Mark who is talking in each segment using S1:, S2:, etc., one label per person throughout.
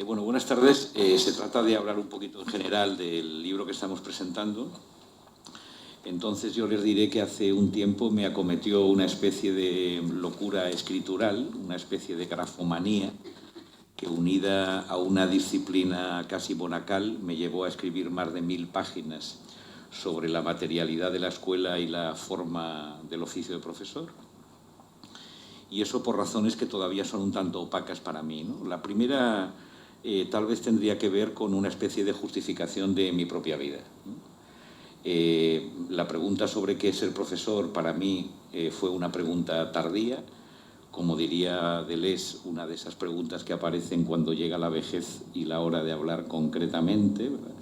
S1: Bueno, buenas tardes. Se trata de hablar un poquito en general del libro que estamos presentando. Entonces yo les diré que hace un tiempo me acometió una especie de locura escritural, una especie de grafomanía, que unida a una disciplina casi monacal me llevó a escribir más de 1000 páginas sobre la materialidad de la escuela y la forma del oficio de profesor. Y eso por razones que todavía son un tanto opacas para mí, ¿no? La primera tal vez tendría que ver con una especie de justificación de mi propia vida, ¿no? La pregunta sobre qué es ser profesor para mí fue una pregunta tardía, como diría Deleuze, una de esas preguntas que aparecen cuando llega la vejez y la hora de hablar concretamente, ¿verdad?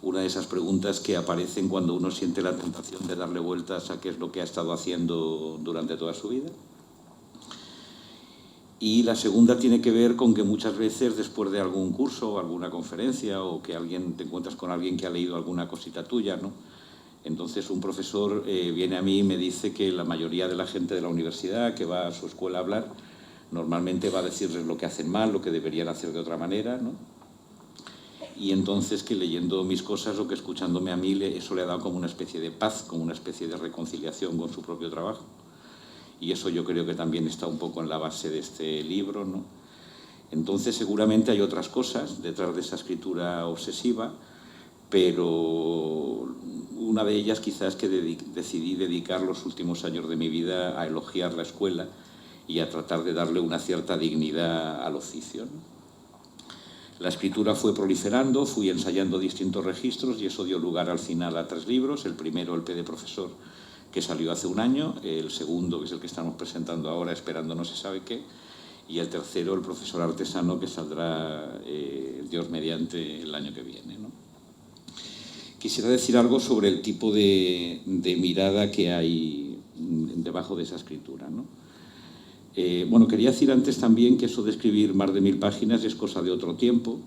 S1: Una de esas preguntas que aparecen cuando uno siente la tentación de darle vueltas a qué es lo que ha estado haciendo durante toda su vida. Y la segunda tiene que ver con que muchas veces después de algún curso o alguna conferencia o que te encuentras con alguien que ha leído alguna cosita tuya, ¿no? Entonces un profesor viene a mí y me dice que la mayoría de la gente de la universidad que va a su escuela a hablar normalmente va a decirles lo que hacen mal, lo que deberían hacer de otra manera, ¿no? Y entonces que leyendo mis cosas o que escuchándome a mí eso le ha dado como una especie de paz, como una especie de reconciliación con su propio trabajo. Y eso yo creo que también está un poco en la base de este libro, ¿no? Entonces seguramente hay otras cosas detrás de esa escritura obsesiva, pero una de ellas quizás que decidí dedicar los últimos años de mi vida a elogiar la escuela y a tratar de darle una cierta dignidad al oficio, ¿no? La escritura fue proliferando, fui ensayando distintos registros y eso dio lugar al final a 3 libros. El primero, El P de Profesor, que salió hace un año, el segundo, que es el que estamos presentando ahora, Esperando no se sabe qué, y el tercero, El Profesor Artesano, que saldrá, Dios mediante, el año que viene, ¿no? Quisiera decir algo sobre el tipo de mirada que hay debajo de esa escritura, ¿no? Bueno, quería decir antes también que eso de escribir más de 1000 páginas es cosa de otro tiempo.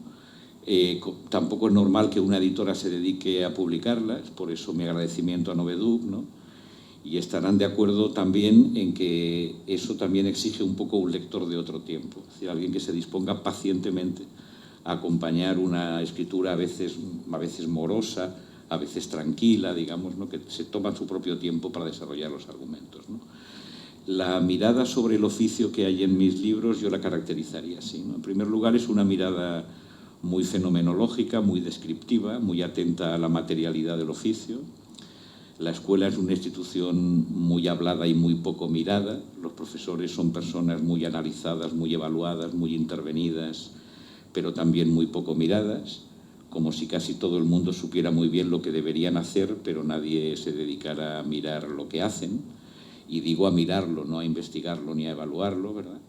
S1: Tampoco es normal que una editora se dedique a publicarlas, por eso mi agradecimiento a Novedub, ¿no? Y estarán de acuerdo también en que eso también exige un poco un lector de otro tiempo, es decir, alguien que se disponga pacientemente a acompañar una escritura a veces morosa, a veces tranquila, digamos, ¿no? Que se toma su propio tiempo para desarrollar los argumentos, ¿no? La mirada sobre el oficio que hay en mis libros yo la caracterizaría así, ¿no? En primer lugar, es una mirada muy fenomenológica, muy descriptiva, muy atenta a la materialidad del oficio. La escuela es una institución muy hablada y muy poco mirada. Los profesores son personas muy analizadas, muy evaluadas, muy intervenidas, pero también muy poco miradas, como si casi todo el mundo supiera muy bien lo que deberían hacer, pero nadie se dedicara a mirar lo que hacen. Y digo a mirarlo, no a investigarlo ni a evaluarlo, ¿verdad?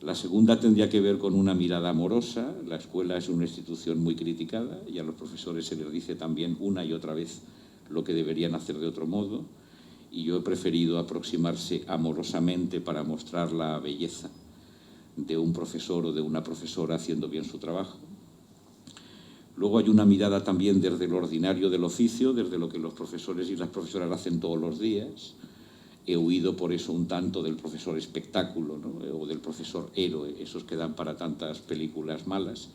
S1: La segunda tendría que ver con una mirada amorosa. La escuela es una institución muy criticada y a los profesores se les dice también una y otra vez lo que deberían hacer de otro modo, y yo he preferido aproximarse amorosamente para mostrar la belleza de un profesor o de una profesora haciendo bien su trabajo. Luego hay una mirada también desde lo ordinario del oficio, desde lo que los profesores y las profesoras hacen todos los días. He huido por eso un tanto del profesor espectáculo, ¿no? O del profesor héroe, esos que dan para tantas películas malas,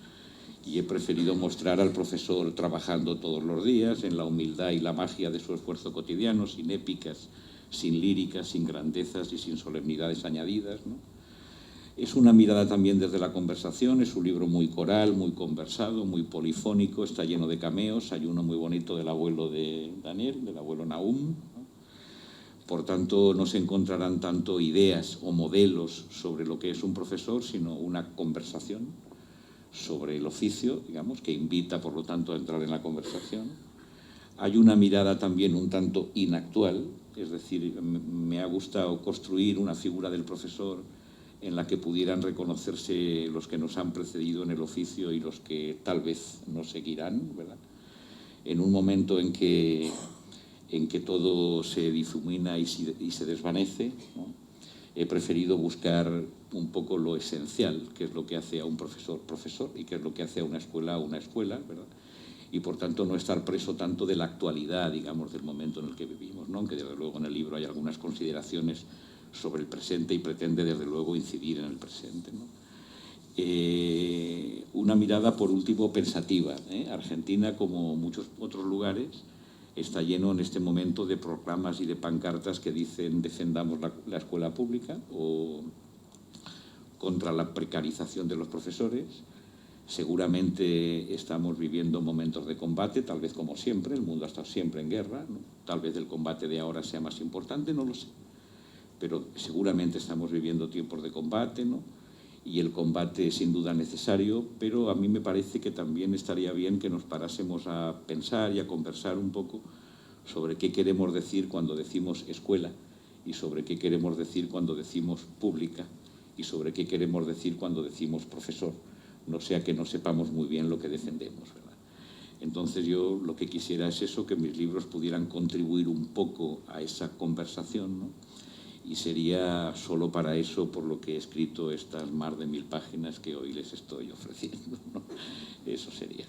S1: y he preferido mostrar al profesor trabajando todos los días en la humildad y la magia de su esfuerzo cotidiano, sin épicas, sin líricas, sin grandezas y sin solemnidades añadidas, ¿no? Es una mirada también desde la conversación. Es un libro muy coral, muy conversado, muy polifónico, está lleno de cameos. Hay uno muy bonito del abuelo de Daniel, del abuelo Nahum, ¿no? Por tanto, no se encontrarán tanto ideas o modelos sobre lo que es un profesor, sino una conversación sobre el oficio, digamos, que invita, por lo tanto, a entrar en la conversación. Hay una mirada también un tanto inactual, es decir, me ha gustado construir una figura del profesor en la que pudieran reconocerse los que nos han precedido en el oficio y los que tal vez nos seguirán, ¿verdad? En un momento en que todo se difumina y se desvanece, ¿no? He preferido buscar un poco lo esencial, que es lo que hace a un profesor, y qué es lo que hace a una escuela, ¿verdad? y por tanto no estar preso tanto de la actualidad, digamos, del momento en el que vivimos, ¿no? Aunque desde luego en el libro hay algunas consideraciones sobre el presente y pretende desde luego incidir en el presente, ¿no? Una mirada, por último, pensativa. Argentina, como muchos otros lugares, está lleno en este momento de proclamas y de pancartas que dicen defendamos la escuela pública o contra la precarización de los profesores. Seguramente estamos viviendo momentos de combate, tal vez como siempre, el mundo ha estado siempre en guerra, ¿no? Tal vez el combate de ahora sea más importante, no lo sé, pero seguramente estamos viviendo tiempos de combate, ¿no? Y el combate es sin duda necesario, pero a mí me parece que también estaría bien que nos parásemos a pensar y a conversar un poco sobre qué queremos decir cuando decimos escuela y sobre qué queremos decir cuando decimos pública y sobre qué queremos decir cuando decimos profesor, no sea que no sepamos muy bien lo que defendemos, ¿verdad? Entonces yo lo que quisiera es eso, que mis libros pudieran contribuir un poco a esa conversación, ¿no? Y sería solo para eso por lo que he escrito estas más de 1000 páginas que hoy les estoy ofreciendo, ¿no? Eso sería.